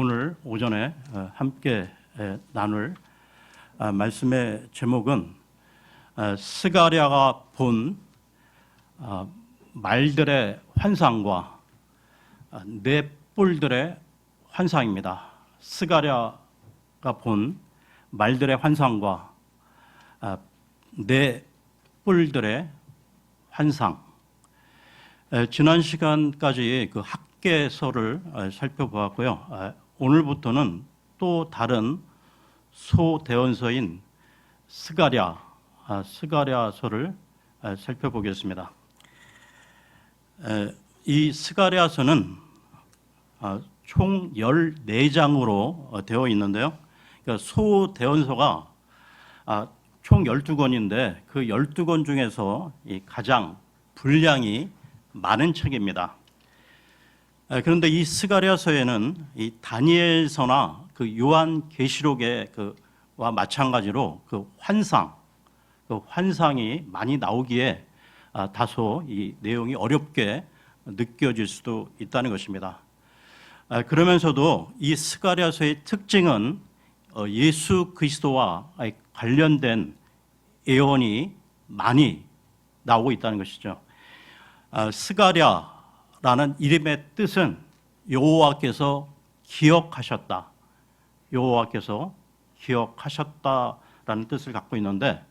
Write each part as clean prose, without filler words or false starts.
오늘 오전에 함께 나눌 말씀의 제목은 스가랴가 본 말들의 환상과 네 뿔들의 환상입니다. 스가랴가 본 말들의 환상과 네 뿔들의 환상. 지난 시간까지 그 학계서를 살펴보았고요. 오늘부터는 또 다른 소대원서인 스가랴서를 살펴보겠습니다. 이 스가랴서는 총 14장으로 되어 있는데요. 그러니까 소대원서가 총 12권인데 그 12권 중에서 가장 분량이 많은 책입니다. 그런데 이 스가랴서에는 이 다니엘서나 그 요한계시록의 와 마찬가지로 그 환상이 많이 나오기에 다소 이 내용이 어렵게 느껴질 수도 있다는 것입니다. 그러면서도 이 스가랴서의 특징은 예수 그리스도와 관련된 예언이 많이 나오고 있다는 것이죠. 스가랴라는 이름의 뜻은 여호와께서 기억하셨다라는 뜻을 갖고 있는데,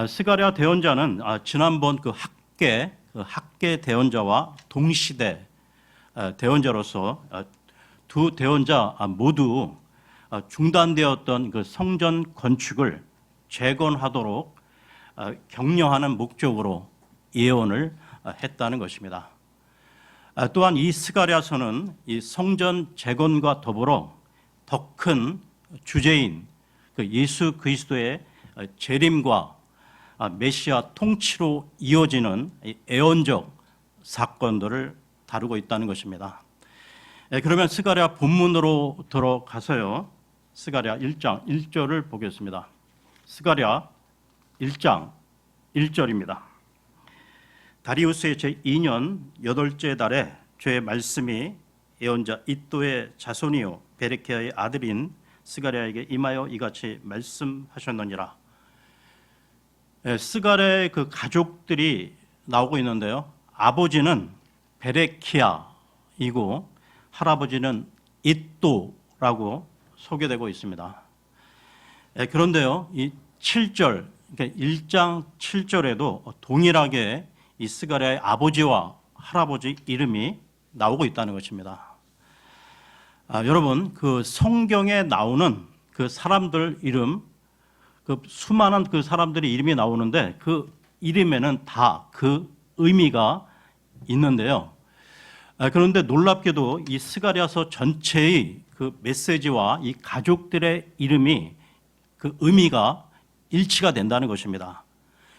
스가랴 대언자는 지난번 그 학계 대언자와 동시대 대언자로서 두 대언자 모두 중단되었던 그 성전 건축을 재건하도록 격려하는 목적으로 예언을 했다는 것입니다. 또한 이 스가랴서는 이 성전 재건과 더불어 더 큰 주제인 그 예수 그리스도의 재림과 메시아 통치로 이어지는 애언적 사건들을 다루고 있다는 것입니다. 그러면 스가랴 본문으로 들어가서요, 스가랴 1장 1절을 보겠습니다. 스가랴 1장 1절입니다. 다리우스의 제2년 8째 달에 주의 말씀이 예언자 이도의 자손이요 베레키야의 아들인 스가랴에게 임하여 이같이 말씀하셨느니라. 스가랴의 그 가족들이 나오고 있는데요. 아버지는 베레키야이고 할아버지는 이도라고 소개되고 있습니다. 그런데요, 이 7절, 그러니까 1장 7절에도 동일하게 이 스가랴의 아버지와 할아버지 이름이 나오고 있다는 것입니다. 여러분, 그 성경에 나오는 그 사람들 이름, 그 수많은 그 사람들의 이름이 나오는데 그 이름에는 다 그 의미가 있는데요. 그런데 놀랍게도 이 스가랴서 전체의 그 메시지와 이 가족들의 이름이 그 의미가 일치가 된다는 것입니다.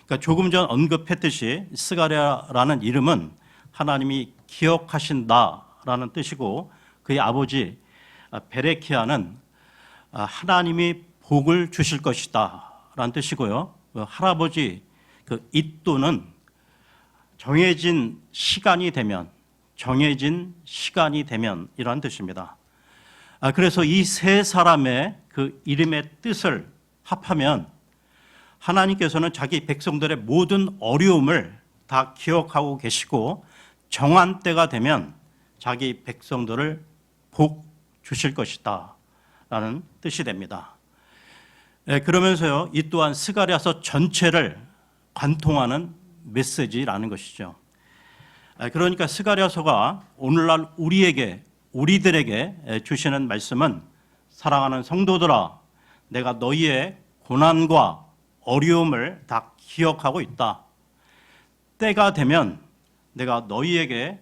그러니까 조금 전 언급했듯이 스가랴라는 이름은 하나님이 기억하신다라는 뜻이고, 그의 아버지 베레키야는 하나님이 복을 주실 것이다라는 뜻이고요. 할아버지 그 이도는 정해진 시간이 되면 이라는 뜻입니다. 그래서 이 세 사람의 그 이름의 뜻을 합하면 하나님께서는 자기 백성들의 모든 어려움을 다 기억하고 계시고 정한 때가 되면 자기 백성들을 복 주실 것이다 라는 뜻이 됩니다. 그러면서요, 이 또한 스가랴서 전체를 관통하는 메시지라는 것이죠. 그러니까 스가랴서가 오늘날 우리들에게 주시는 말씀은, 사랑하는 성도들아, 내가 너희의 고난과 어려움을 다 기억하고 있다. 때가 되면 내가 너희에게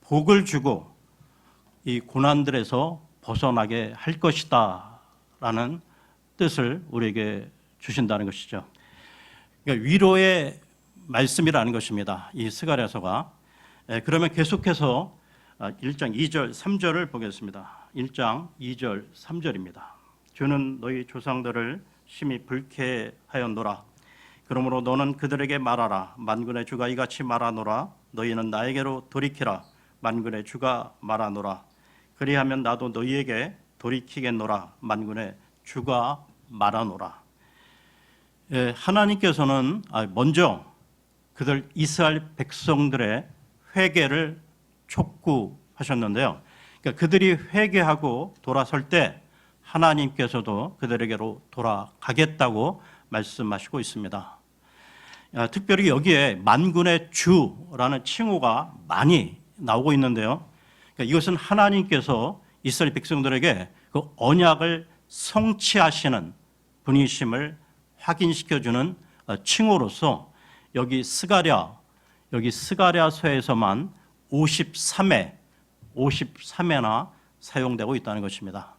복을 주고 이 고난들에서 벗어나게 할 것이다 라는 뜻을 우리에게 주신다는 것이죠. 그러니까 위로의 말씀이라는 것입니다, 이 스가랴서가. 그러면 계속해서 1장 2절 3절을 보겠습니다. 1장 2절 3절입니다. 주는 너희 조상들을 심히 불쾌하였노라. 그러므로 너는 그들에게 말하라. 만군의 주가 이같이 말하노라. 너희는 나에게로 돌이키라. 만군의 주가 말하노라. 그리하면 나도 너희에게 돌이키겠노라. 만군의 주가 말하노라. 하나님께서는 먼저 그들 이스라엘 백성들의 회개를 촉구하셨는데요. 그러니까 그들이 회개하고 돌아설 때 하나님께서도 그들에게로 돌아가겠다고 말씀하시고 있습니다. 특별히 여기에 만군의 주라는 칭호가 많이 나오고 있는데요. 그러니까 이것은 하나님께서 이스라엘 백성들에게 그 언약을 성취하시는 분이심을 확인시켜주는 칭호로서 여기 스가랴서에서만 53회나 사용되고 있다는 것입니다.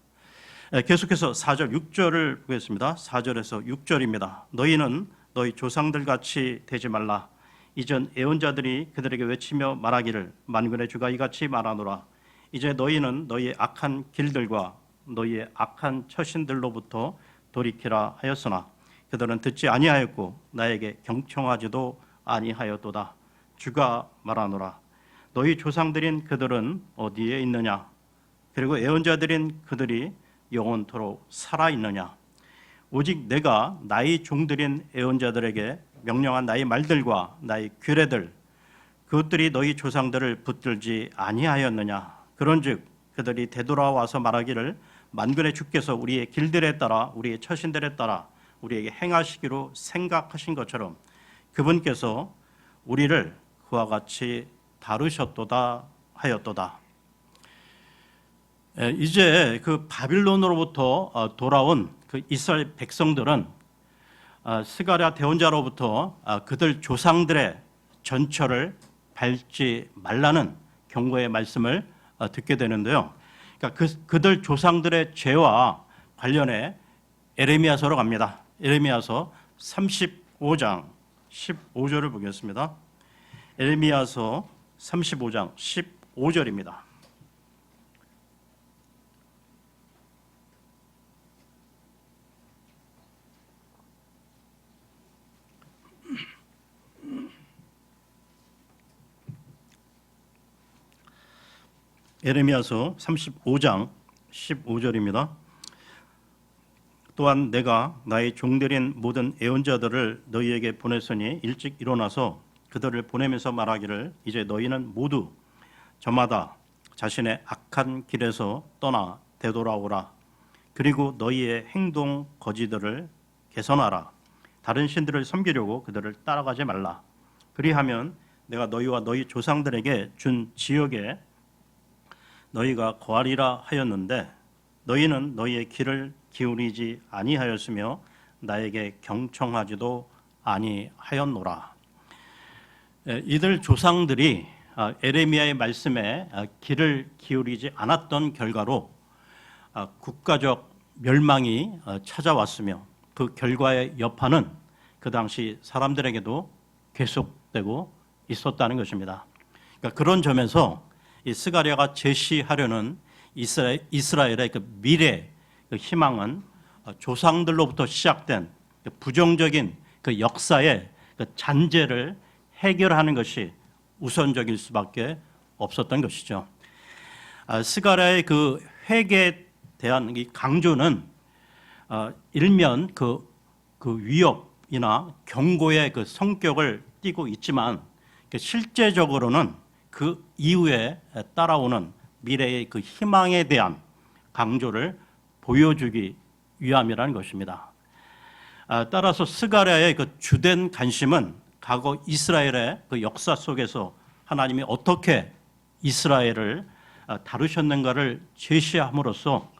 계속해서 4절 6절을 보겠습니다. 4절에서 6절입니다. 너희는 너희 조상들 같이 되지 말라. 이전 애언자들이 그들에게 외치며 말하기를 만군의 주가 이같이 말하노라. 이제 너희는 너희의 악한 길들과 너희의 악한 처신들로부터 돌이키라 하였으나 그들은 듣지 아니하였고 나에게 경청하지도 아니하였도다. 주가 말하노라. 너희 조상들인 그들은 어디에 있느냐? 그리고 애언자들인 그들이 영원토록 살아있느냐? 오직 내가 나의 종들인 애언자들에게 명령한 나의 말들과 나의 규례들 그것들이 너희 조상들을 붙들지 아니하였느냐? 그런즉 그들이 되돌아와서 말하기를 만군의 주께서 우리의 길들에 따라 우리의 처신들에 따라 우리에게 행하시기로 생각하신 것처럼 그분께서 우리를 그와 같이 다루셨도다 하였도다. 이제 그 바빌론으로부터 돌아온 그 이스라엘 백성들은 스가랴 대언자로부터 그들 조상들의 전처를 밟지 말라는 경고의 말씀을 듣게 되는데요. 그러니까 그들 조상들의 죄와 관련해 에레미야서로 갑니다. 에레미야서 35장 15절을 보겠습니다. 에레미야서 35장 15절입니다. 에레미야서 35장 15절입니다. 또한 내가 나의 종들인 모든 애언자들을 너희에게 보냈으니 일찍 일어나서 그들을 보내면서 말하기를 이제 너희는 모두 저마다 자신의 악한 길에서 떠나 되돌아오라. 그리고 너희의 행동 거지들을 개선하라. 다른 신들을 섬기려고 그들을 따라가지 말라. 그리하면 내가 너희와 너희 조상들에게 준 지역에 너희가 거하리라 하였는데 너희는 너희의 귀를 기울이지 아니하였으며 나에게 경청하지도 아니하였노라. 이들 조상들이 에레미야의 말씀에 귀를 기울이지 않았던 결과로 국가적 멸망이 찾아왔으며 그 결과의 여파는 그 당시 사람들에게도 계속되고 있었다는 것입니다. 그러니까 그런 점에서 이 스가랴가 제시하려는 이스라엘의 그 미래 그 희망은 조상들로부터 시작된 부정적인 그 역사의 그 잔재를 해결하는 것이 우선적일 수밖에 없었던 것이죠. 스가랴의 그 회개에 대한 이 강조는 일면 그 위협이나 경고의 그 성격을 띠고 있지만 실제적으로는 그 이후에 따라오는 미래의 그 희망에 대한 강조를 보여주기 위함이라는 것입니다. 따라서 스가랴의 그 주된 관심은 과거 이스라엘의 그 역사 속에서 하나님이 어떻게 이스라엘을 다루셨는가를 제시함으로써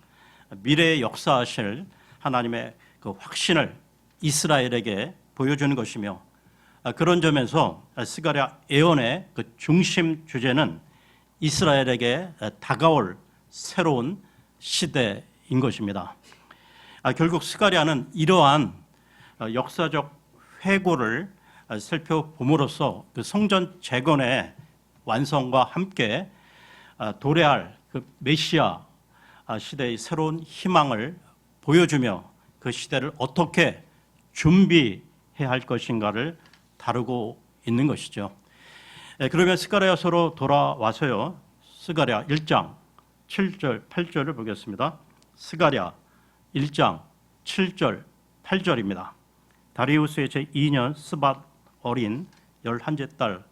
미래에 역사하실 하나님의 그 확신을 이스라엘에게 보여주는 것이며 그런 점에서 스가랴 예언의 그 중심 주제는 이스라엘에게 다가올 새로운 시대인 것입니다. 결국 스가랴는 이러한 역사적 회고를 살펴봄으로써 그 성전 재건의 완성과 함께 도래할 그 메시아 시대의 새로운 희망을 보여주며 그 시대를 어떻게 준비해야 할 것인가를 다루고 있는 것이죠. 그러면 스가랴서로 돌아와서요. 스가랴 1장 7절, 8절을 보겠습니다. 스가랴 1장 7절, 8절입니다. 다리우스의 제2년 스밧 어린 11째 달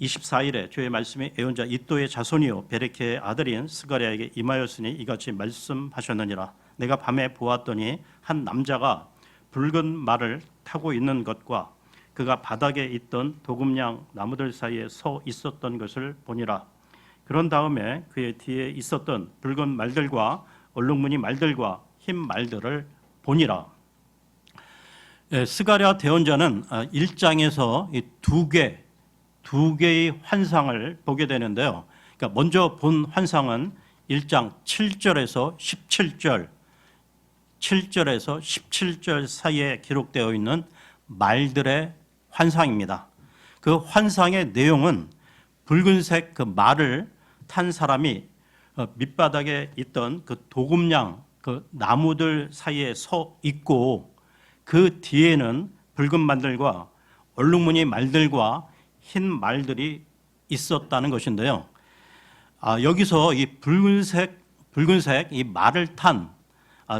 24일에 주의 말씀이 예언자 이또의 자손이요 베레케의 아들인 스가랴에게 임하였으니 이같이 말씀하셨느니라. 내가 밤에 보았더니 한 남자가 붉은 말을 타고 있는 것과 그가 바닥에 있던 도금냥 나무들 사이에 서 있었던 것을 보니라. 그런 다음에 그의 뒤에 있었던 붉은 말들과 얼룩무늬 말들과 흰 말들을 보니라. 스가랴 대언자는 1장에서 두 개의 환상을 보게 되는데요. 그러니까 먼저 본 환상은 1장 7절에서 17절 사이에 기록되어 있는 말들의 환상입니다. 그 환상의 내용은 붉은색 그 말을 탄 사람이 밑바닥에 있던 그 도금냥 그 나무들 사이에 서 있고 그 뒤에는 붉은 말들과 얼룩무늬 말들과 흰 말들이 있었다는 것인데요. 여기서 이 붉은색 이 말을 탄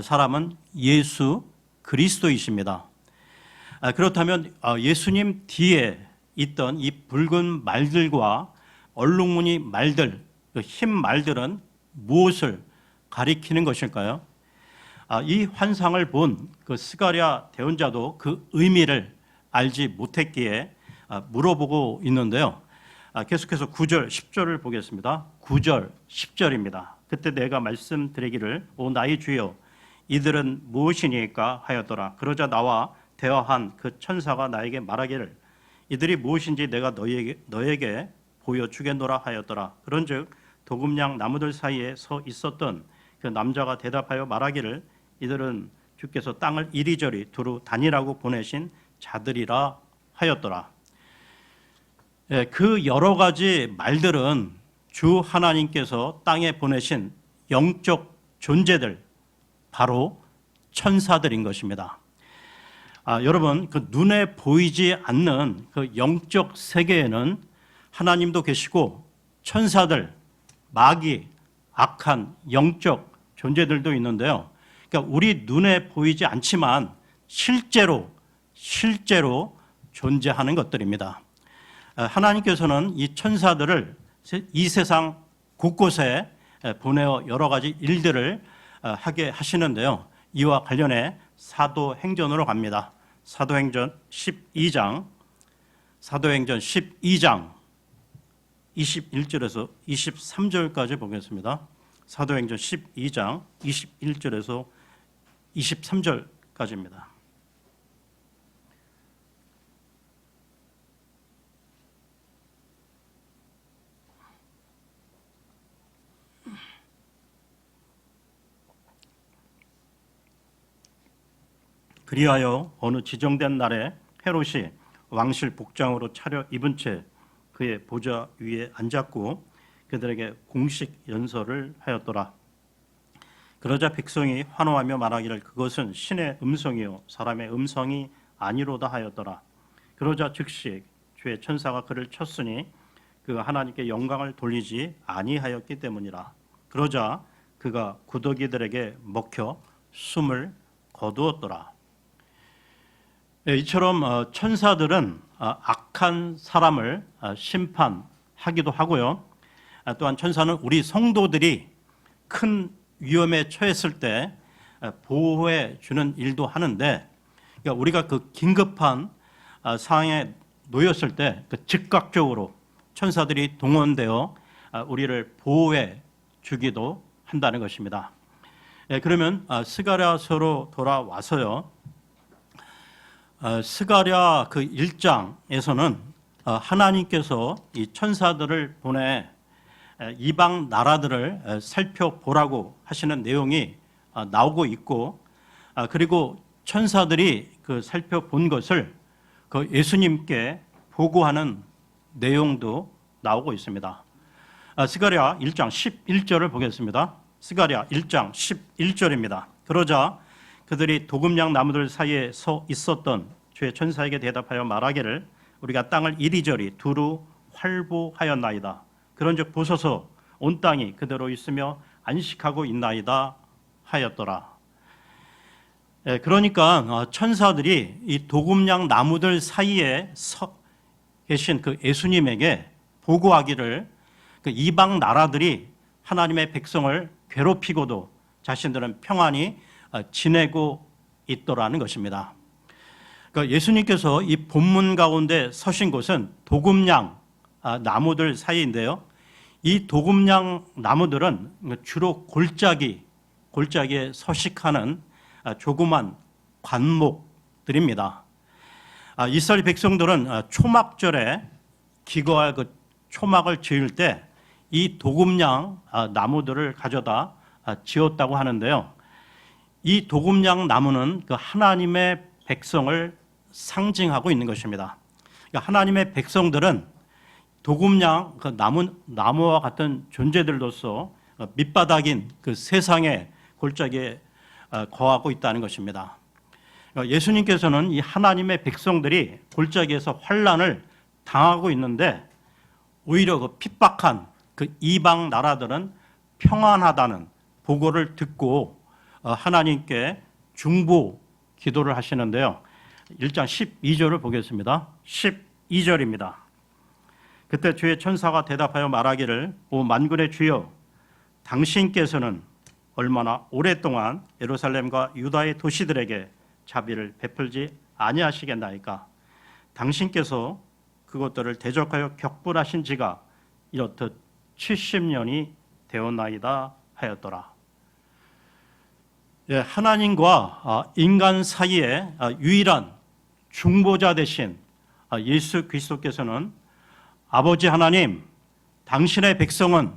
사람은 예수 그리스도이십니다. 그렇다면 예수님 뒤에 있던 이 붉은 말들과 얼룩무늬 말들, 흰 말들은 무엇을 가리키는 것일까요? 이 환상을 본 그 스가랴 대언자도 그 의미를 알지 못했기에 물어보고 있는데요. 계속해서 9절, 10절을 보겠습니다. 9절, 10절입니다. 그때 내가 말씀드리기를 오 나의 주여 이들은 무엇이니까 하였더라. 그러자 나와 대화한 그 천사가 나에게 말하기를 이들이 무엇인지 내가 너에게 보여주겠노라 하였더라. 그런즉 도금냥 나무들 사이에 서 있었던 그 남자가 대답하여 말하기를 이들은 주께서 땅을 이리저리 두루 다니라고 보내신 자들이라 하였더라. 그 여러 가지 말들은 주 하나님께서 땅에 보내신 영적 존재들, 바로 천사들인 것입니다. 여러분, 그 눈에 보이지 않는 그 영적 세계에는 하나님도 계시고 천사들, 마귀, 악한 영적 존재들도 있는데요. 그러니까 우리 눈에 보이지 않지만 실제로 존재하는 것들입니다. 하나님께서는 이 천사들을 이 세상 곳곳에 보내어 여러 가지 일들을 하게 하시는데요. 이와 관련해 사도행전으로 갑니다. 사도행전 12장 21절에서 23절까지 보겠습니다. 사도행전 12장 21절에서 23절까지입니다. 그리하여 어느 지정된 날에 헤롯이 왕실 복장으로 차려 입은 채 그의 보좌 위에 앉았고 그들에게 공식 연설을 하였더라. 그러자 백성이 환호하며 말하기를 그것은 신의 음성이요 사람의 음성이 아니로다 하였더라. 그러자 즉시 주의 천사가 그를 쳤으니 그가 하나님께 영광을 돌리지 아니하였기 때문이라. 그러자 그가 구더기들에게 먹혀 숨을 거두었더라. 이처럼 천사들은 악한 사람을 심판하기도 하고요. 또한 천사는 우리 성도들이 큰 위험에 처했을 때 보호해 주는 일도 하는데, 그러니까 우리가 그 긴급한 상황에 놓였을 때 즉각적으로 천사들이 동원되어 우리를 보호해 주기도 한다는 것입니다. 그러면 스가랴서로 돌아와서요. 스가랴 그 1장에서는 하나님께서 이 천사들을 보내 이방 나라들을 살펴보라고 하시는 내용이 나오고 있고, 그리고 천사들이 그 살펴본 것을 그 예수님께 보고하는 내용도 나오고 있습니다. 스가랴 1장 11절을 보겠습니다. 스가랴 1장 11절입니다. 그러자 그들이 도금냥 나무들 사이에 서 있었던 주의 천사에게 대답하여 말하기를 우리가 땅을 이리저리 두루 활보하였나이다. 그런즉 보소서 온 땅이 그대로 있으며 안식하고 있나이다 하였더라. 그러니까 천사들이 이 도금양 나무들 사이에 계신 그 예수님에게 보고하기를 그 이방 나라들이 하나님의 백성을 괴롭히고도 자신들은 평안히 지내고 있더라는 것입니다. 그러니까 예수님께서 이 본문 가운데 서신 곳은 도금양 나무들 사이인데요. 이 도금양 나무들은 주로 골짜기에 서식하는 조그만 관목들입니다. 이스라엘 백성들은 초막절에 기거할 그 초막을 지을 때 이 도금양 나무들을 가져다 지었다고 하는데요. 이 도금양 나무는 그 하나님의 백성을 상징하고 있는 것입니다. 그러니까 하나님의 백성들은 도금양 그 나무와 같은 존재들로서 밑바닥인 그 세상의 골짜기에 거하고 있다는 것입니다. 예수님께서는 이 하나님의 백성들이 골짜기에서 환난을 당하고 있는데 오히려 그 핍박한 그 이방 나라들은 평안하다는 보고를 듣고 하나님께 중보 기도를 하시는데요. 1장 12절을 보겠습니다. 12절입니다. 그때 주의 천사가 대답하여 말하기를 오 만군의 주여 당신께서는 얼마나 오랫동안 예루살렘과 유다의 도시들에게 자비를 베풀지 아니하시겠나이까. 당신께서 그것들을 대적하여 격분하신 지가 이렇듯 70년이 되었나이다 하였더라. 하나님과 인간 사이에 유일한 중보자 되신 예수 그리스도께서는 아버지 하나님, 당신의 백성은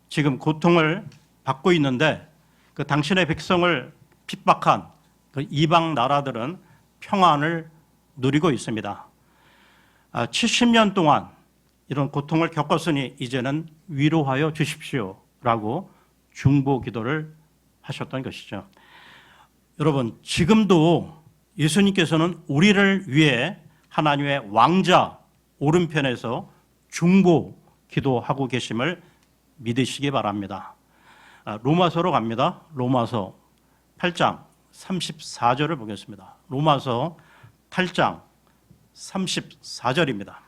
지금 고통을 받고 있는데 그 당신의 백성을 핍박한 그 이방 나라들은 평안을 누리고 있습니다. 70년 동안 이런 고통을 겪었으니 이제는 위로하여 주십시오라고 중보 기도를 하셨던 것이죠. 여러분, 지금도 예수님께서는 우리를 위해 하나님의 왕자 오른편에서 중보 기도하고 계심을 믿으시기 바랍니다. 로마서로 갑니다. 로마서 8장 34절을 보겠습니다. 로마서 8장 34절입니다.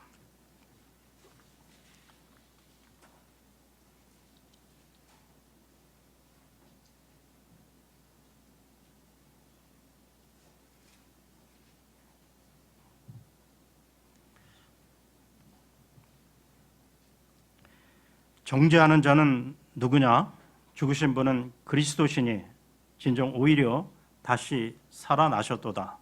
정죄하는 자는 누구냐? 죽으신 분은 그리스도시니 진정 오히려 다시 살아나셨도다.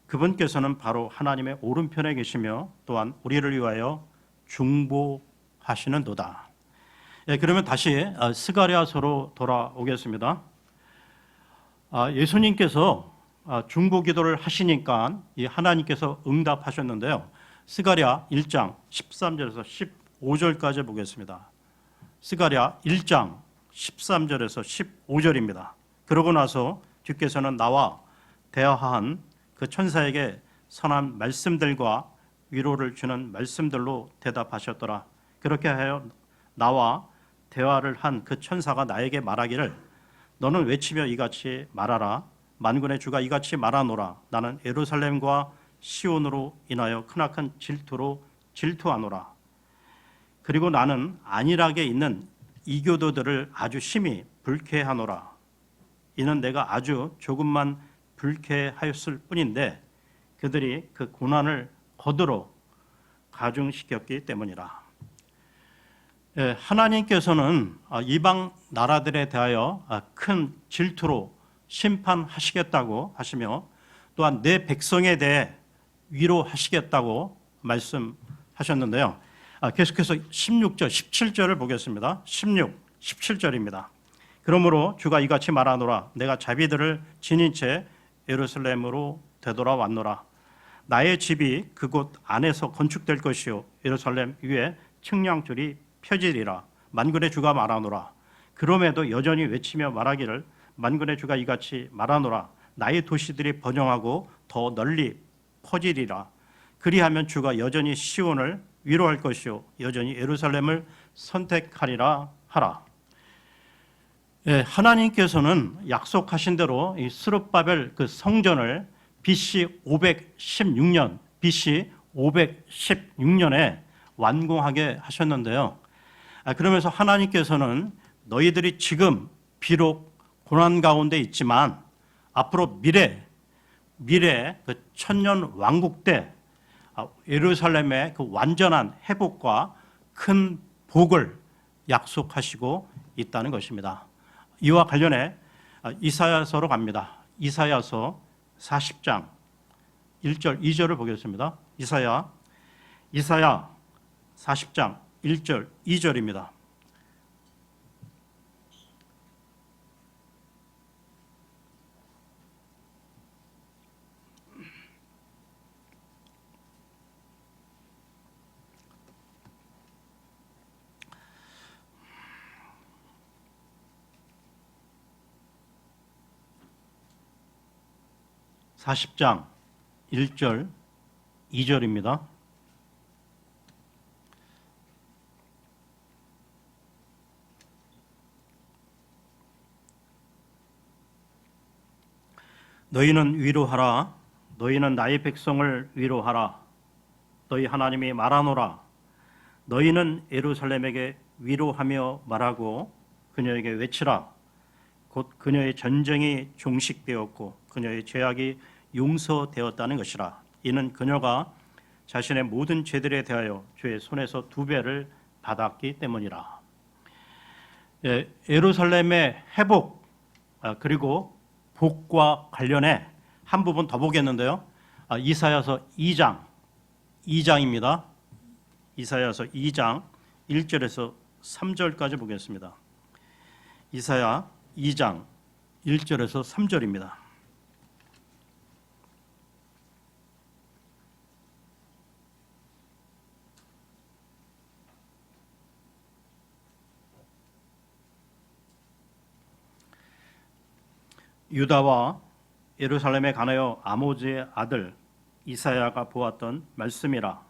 그분께서는 바로 하나님의 오른편에 계시며 또한 우리를 위하여 중보하시는도다. 그러면 다시 스가랴서로 돌아오겠습니다. 예수님께서 중보 기도를 하시니까 이 하나님께서 응답하셨는데요. 스가랴 1장 13절에서 15절까지 보겠습니다. 스가랴 1장 13절에서 15절입니다. 그러고 나서 주께서는 나와 대화한 그 천사에게 선한 말씀들과 위로를 주는 말씀들로 대답하셨더라. 그렇게 하여 나와 대화를 한 그 천사가 나에게 말하기를 너는 외치며 이같이 말하라. 만군의 주가 이같이 말하노라. 나는 예루살렘과 시온으로 인하여 크나큰 질투로 질투하노라. 그리고 나는 안일하게 있는 이교도들을 아주 심히 불쾌하노라. 이는 내가 아주 조금만 불쾌하였을 뿐인데 그들이 그 고난을 거두러 가중시켰기 때문이라. 하나님께서는 이방 나라들에 대하여 큰 질투로 심판하시겠다고 하시며 또한 내 백성에 대해 위로하시겠다고 말씀하셨는데요. 계속해서 16절, 17절을 보겠습니다. 16, 17절입니다. 그러므로 주가 이같이 말하노라. 내가 자비들을 지닌 채 예루살렘으로 되돌아왔노라. 나의 집이 그곳 안에서 건축될 것이요 예루살렘 위에 측량줄이 펴지리라. 만군의 주가 말하노라. 그럼에도 여전히 외치며 말하기를 만군의 주가 이같이 말하노라. 나의 도시들이 번영하고 더 널리 퍼지리라. 그리하면 주가 여전히 시온을 위로할 것이요 여전히 예루살렘을 선택하리라 하라. 예, 하나님께서는 약속하신 대로 이 스룹바벨 그 성전을 BC 516년에 완공하게 하셨는데요. 그러면서 하나님께서는 너희들이 지금 비록 고난 가운데 있지만 앞으로 미래 그 천년 왕국 때 예루살렘의 그 완전한 회복과 큰 복을 약속하시고 있다는 것입니다. 이와 관련해 이사야서로 갑니다. 이사야서 40장 1절 2절을 보겠습니다. 이사야 40장 1절 2절입니다. (40장) 1절 2절입니다. 너희는 위로하라. 너희는 나의 백성을 위로하라. 너희 하나님이 말하노라. 너희는 예루살렘에게 위로하며 말하고 그녀에게 외치라. 곧 그녀의 전쟁이 종식되었고 그녀의 죄악이 용서되었다는 것이라. 이는 그녀가 자신의 모든 죄들에 대하여 주의 손에서 2배를 받았기 때문이라. 예루살렘의 회복 그리고 복과 관련해 한 부분 더 보겠는데요. 이사야서 2장입니다. 이사야서 2장 1절에서 3절까지 보겠습니다. 이사야 2장 1절에서 3절입니다. 유다와 예루살렘에 관하여 아모즈의 아들 이사야가 보았던 말씀이라.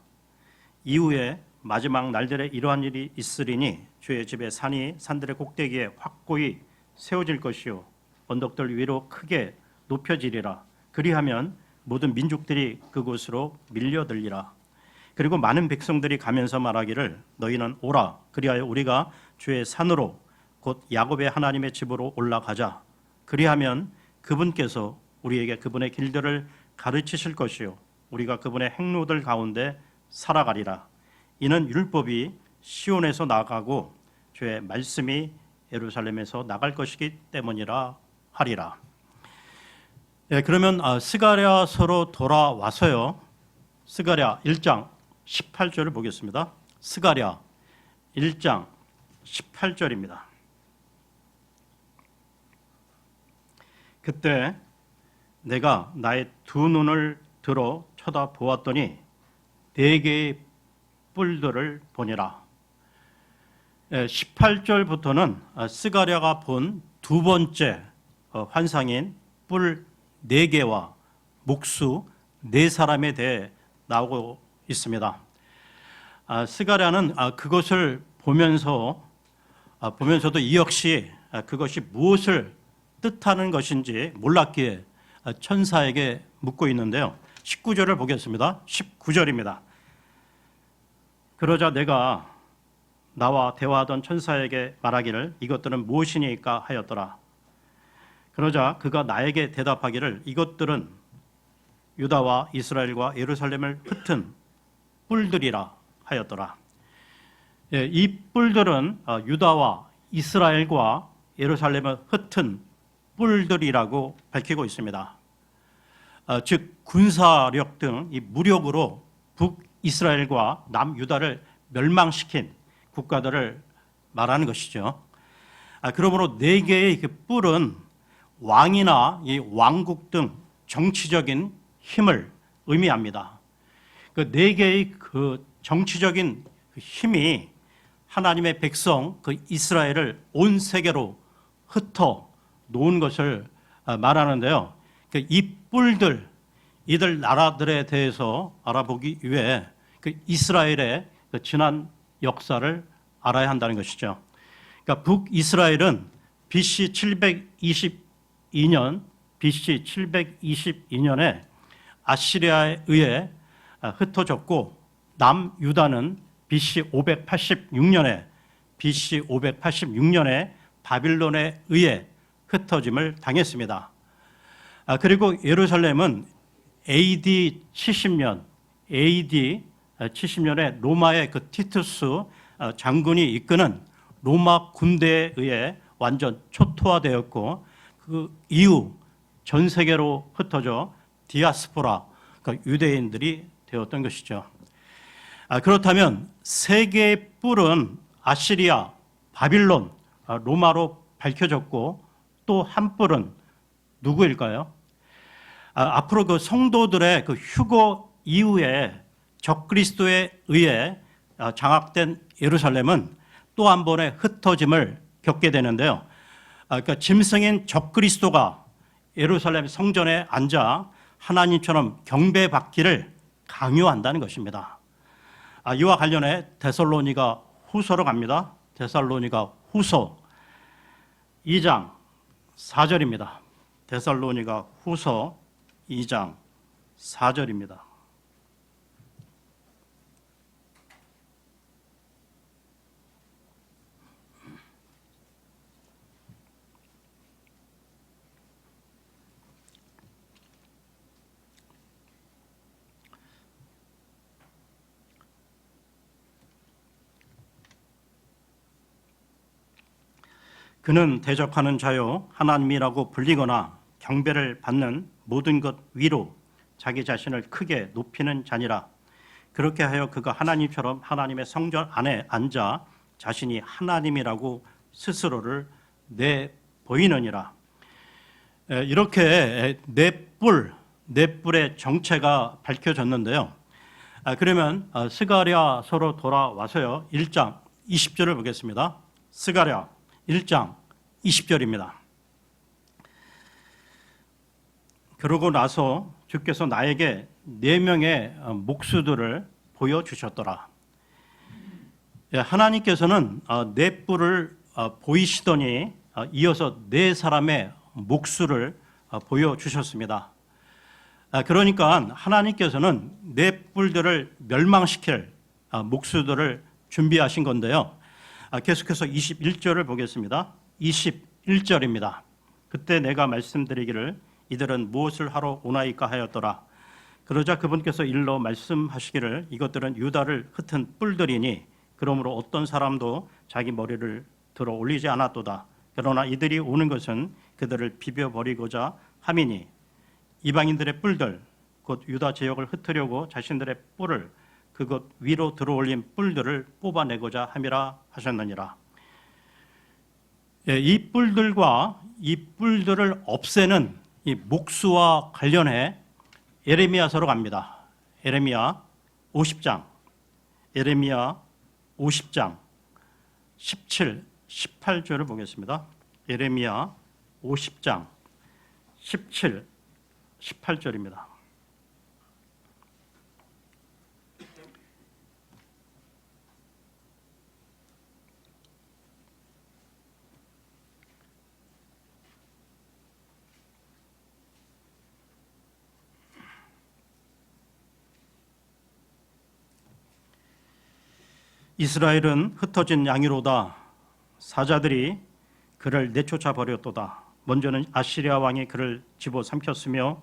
이후에 마지막 날들에 이러한 일이 있으리니 주의 집에 산이 산들의 꼭대기에 확고히 세워질 것이요 언덕들 위로 크게 높여지리라. 그리하면 모든 민족들이 그곳으로 밀려들리라. 그리고 많은 백성들이 가면서 말하기를 너희는 오라. 그리하여 우리가 주의 산으로 곧 야곱의 하나님의 집으로 올라가자. 그리하면 그분께서 우리에게 그분의 길들을 가르치실 것이요 우리가 그분의 행로들 가운데 살아가리라. 이는 율법이 시온에서 나가고 주의 말씀이 예루살렘에서 나갈 것이기 때문이라 하리라. 그러면 스가랴서로 돌아와서요. 스가랴 1장 18절을 보겠습니다. 스가랴 1장 18절입니다. 그때 내가 나의 2눈을 들어 쳐다보았더니 4개의 뿔들을 보니라. 18절부터는 스가랴가 본 2번째 환상인 뿔 4개와 목수 4사람에 대해 나오고 있습니다. 스가랴는 그것을 보면서도 이 역시 그것이 무엇을 뜻하는 것인지 몰랐기에 천사에게 묻고 있는데요. 19절을 보겠습니다. 19절입니다. 그러자 내가 나와 대화하던 천사에게 말하기를 이것들은 무엇이니까 하였더라. 그러자 그가 나에게 대답하기를 이것들은 유다와 이스라엘과 예루살렘을 흩은 뿔들이라 하였더라. 이 뿔들은 유다와 이스라엘과 예루살렘을 흩은 뿔들이라고 밝히고 있습니다. 즉 군사력 등 이 무력으로 북이스라엘과 남유다를 멸망시킨 국가들을 말하는 것이죠. 그러므로 4개의 그 뿔은 왕이나 이 왕국 등 정치적인 힘을 의미합니다. 그 4개의 그 정치적인 힘이 하나님의 백성 그 이스라엘을 온 세계로 흩어 놓은 것을 말하는데요. 이 뿔들, 이들 나라들에 대해서 알아보기 위해 그 이스라엘의 그 지난 역사를 알아야 한다는 것이죠. 그러니까 북이스라엘은 BC 722년에 아시리아에 의해 흩어졌고, 남유다는 BC 586년에 바빌론에 의해 흩어짐을 당했습니다. 그리고 예루살렘은 AD 70년에 로마의 그 티투스 장군이 이끄는 로마 군대에 의해 완전 초토화되었고, 그 이후 전 세계로 흩어져 디아스포라, 그러니까 유대인들이 되었던 것이죠. 그렇다면 세계의 뿔은 아시리아, 바빌론, 로마로 밝혀졌고, 또 한 뿔은 누구일까요? 앞으로 그 성도들의 그 휴거 이후에 적그리스도에 의해 장악된 예루살렘은 또 한 번의 흩어짐을 겪게 되는데요. 그러니까 짐승인 적그리스도가 예루살렘 성전에 앉아 하나님처럼 경배받기를 강요한다는 것입니다. 이와 관련해 데살로니가 후서로 갑니다. 데살로니가 후서 2장 4절입니다. 데살로니가 후서 2장 4절입니다. 그는 대적하는 자요 하나님이라고 불리거나 경배를 받는 모든 것 위로 자기 자신을 크게 높이는 자니라. 그렇게 하여 그가 하나님처럼 하나님의 성전 안에 앉아 자신이 하나님이라고 스스로를 내보이느니라. 이렇게 네 뿔의 정체가 밝혀졌는데요. 그러면 스가랴서로 돌아와서요 1장 20절을 보겠습니다. 스가랴 1장 20절입니다. 그러고 나서 주께서 나에게 4명의 목수들을 보여주셨더라. 하나님께서는 4뿔을 보이시더니 이어서 4사람의 목수를 보여주셨습니다. 그러니까 하나님께서는 4뿔들을 멸망시킬 목수들을 준비하신 건데요. 계속해서 21절을 보겠습니다. 21절입니다. 그때 내가 말씀드리기를 이들은 무엇을 하러 오나이까 하였더라. 그러자 그분께서 일러 말씀하시기를 이것들은 유다를 흩은 뿔들이니 그러므로 어떤 사람도 자기 머리를 들어 올리지 않았도다. 그러나 이들이 오는 것은 그들을 비벼버리고자 함이니 이방인들의 뿔들 곧 유다 지역을 흩으려고 자신들의 뿔을 그것 위로 들어올린 뿔들을 뽑아내고자 함이라 하셨느니라. 이 뿔들과 이 뿔들을 없애는 이 목수와 관련해 예레미야서로 갑니다. 예레미야 50장 17, 18절을 보겠습니다. 예레미야 50장 17, 18절입니다. 이스라엘은 흩어진 양이로다. 사자들이 그를 내쫓아 버렸도다. 먼저는 아시리아 왕이 그를 집어삼켰으며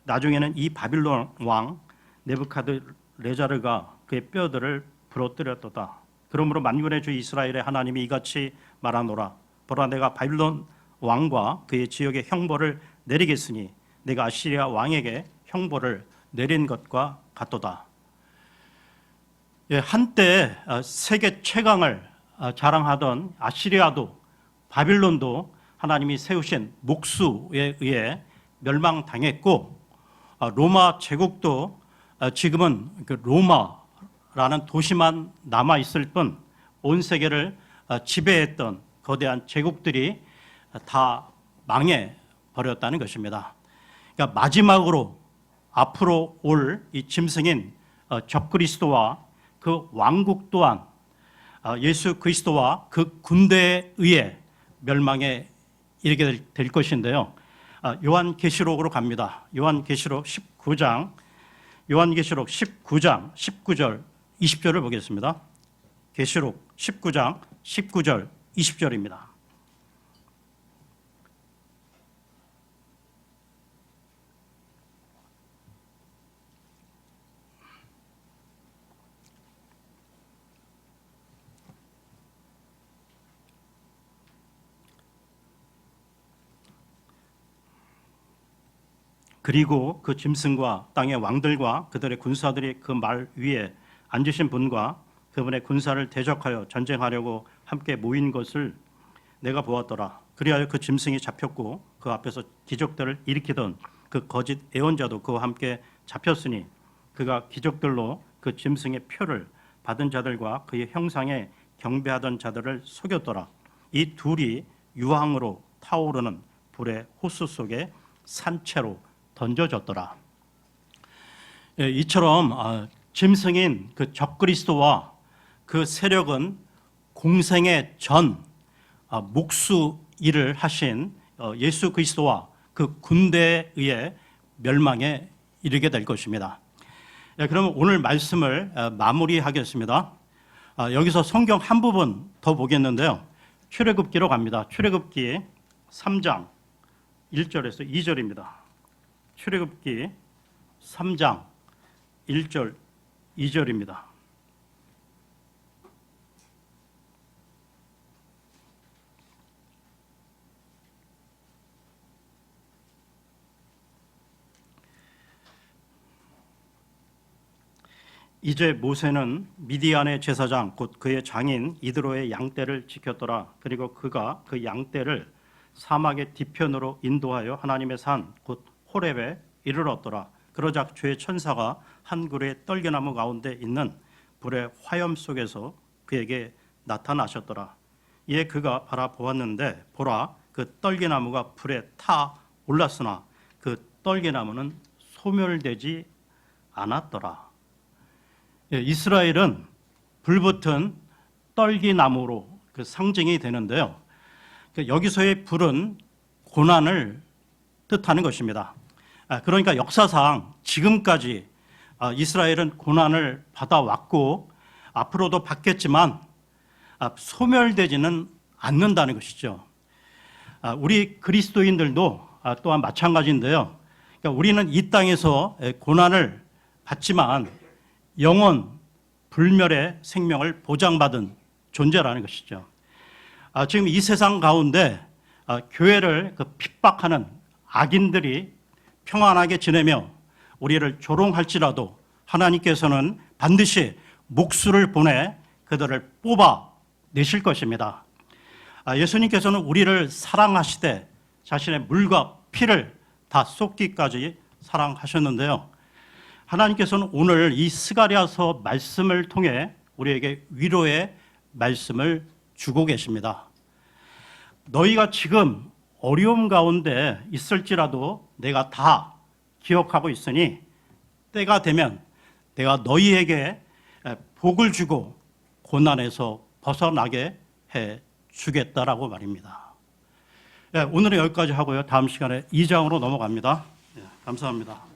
나중에는 이 바빌론 왕 네부카드레자르가 그의 뼈들을 부러뜨렸도다. 그러므로 만군의 주 이스라엘의 하나님이 이같이 말하노라. 보라, 내가 바빌론 왕과 그의 지역에 형벌을 내리겠으니 내가 아시리아 왕에게 형벌을 내린 것과 같도다. 한때 세계 최강을 자랑하던 아시리아도 바빌론도 하나님이 세우신 목수에 의해 멸망당했고, 로마 제국도 지금은 그 로마라는 도시만 남아 있을 뿐 온 세계를 지배했던 거대한 제국들이 다 망해 버렸다는 것입니다. 그러니까 마지막으로 앞으로 올 이 짐승인 적그리스도와 그 왕국 또한 예수 그리스도와 그 군대에 의해 멸망에 이르게 될 것인데요. 요한계시록으로 갑니다. 요한계시록 19장 19절 20절을 보겠습니다. 계시록 19장 19절 20절입니다. 그리고 그 짐승과 땅의 왕들과 그들의 군사들이 그 말 위에 앉으신 분과 그분의 군사를 대적하여 전쟁하려고 함께 모인 것을 내가 보았더라. 그리하여 그 짐승이 잡혔고 그 앞에서 기적들을 일으키던 그 거짓 예언자도 그와 함께 잡혔으니 그가 기적들로 그 짐승의 표를 받은 자들과 그의 형상에 경배하던 자들을 속였더라. 이 둘이 유황으로 타오르는 불의 호수 속에 산채로 던져졌더라. 이처럼 짐승인 그 적그리스도와 그 세력은 공생의 전 목수 일을 하신 예수 그리스도와 그 군대에 의해 멸망에 이르게 될 것입니다. 그러면 오늘 말씀을 마무리하겠습니다. 여기서 성경 한 부분 더 보겠는데요. 출애굽기로 갑니다. 출애굽기 3장 1절에서 2절입니다. 출애굽기 3장 1절 2절입니다. 이제 모세는 미디안의 제사장 곧 그의 장인 이드로의 양떼를 지켰더라. 그리고 그가 그 양떼를 사막의 뒤편으로 인도하여 하나님의 산 곧 호렙에 이르렀더라. 그러자 주의 천사가 한 그루의 떨기나무 가운데 있는 불의 화염 속에서 그에게 나타나셨더라. 이에 그가 바라보았는데 보라, 그 떨기나무가 불에 타 올랐으나 그 떨기나무는 소멸되지 않았더라. 이스라엘은 불붙은 떨기나무로 그 상징이 되는데요. 여기서의 불은 고난을 뜻하는 것입니다. 그러니까 역사상 지금까지 이스라엘은 고난을 받아왔고 앞으로도 받겠지만 소멸되지는 않는다는 것이죠. 우리 그리스도인들도 또한 마찬가지인데요. 그러니까 우리는 이 땅에서 고난을 받지만 영원 불멸의 생명을 보장받은 존재라는 것이죠. 지금 이 세상 가운데 교회를 핍박하는 악인들이 평안하게 지내며 우리를 조롱할지라도 하나님께서는 반드시 목수를 보내 그들을 뽑아내실 것입니다. 예수님께서는 우리를 사랑하시되 자신의 물과 피를 다 쏟기까지 사랑하셨는데요. 하나님께서는 오늘 이 스가랴서 말씀을 통해 우리에게 위로의 말씀을 주고 계십니다. 너희가 지금 어려움 가운데 있을지라도 내가 다 기억하고 있으니 때가 되면 내가 너희에게 복을 주고 고난에서 벗어나게 해 주겠다라고 말입니다. 오늘은 여기까지 하고요. 다음 시간에 2장으로 넘어갑니다. 감사합니다.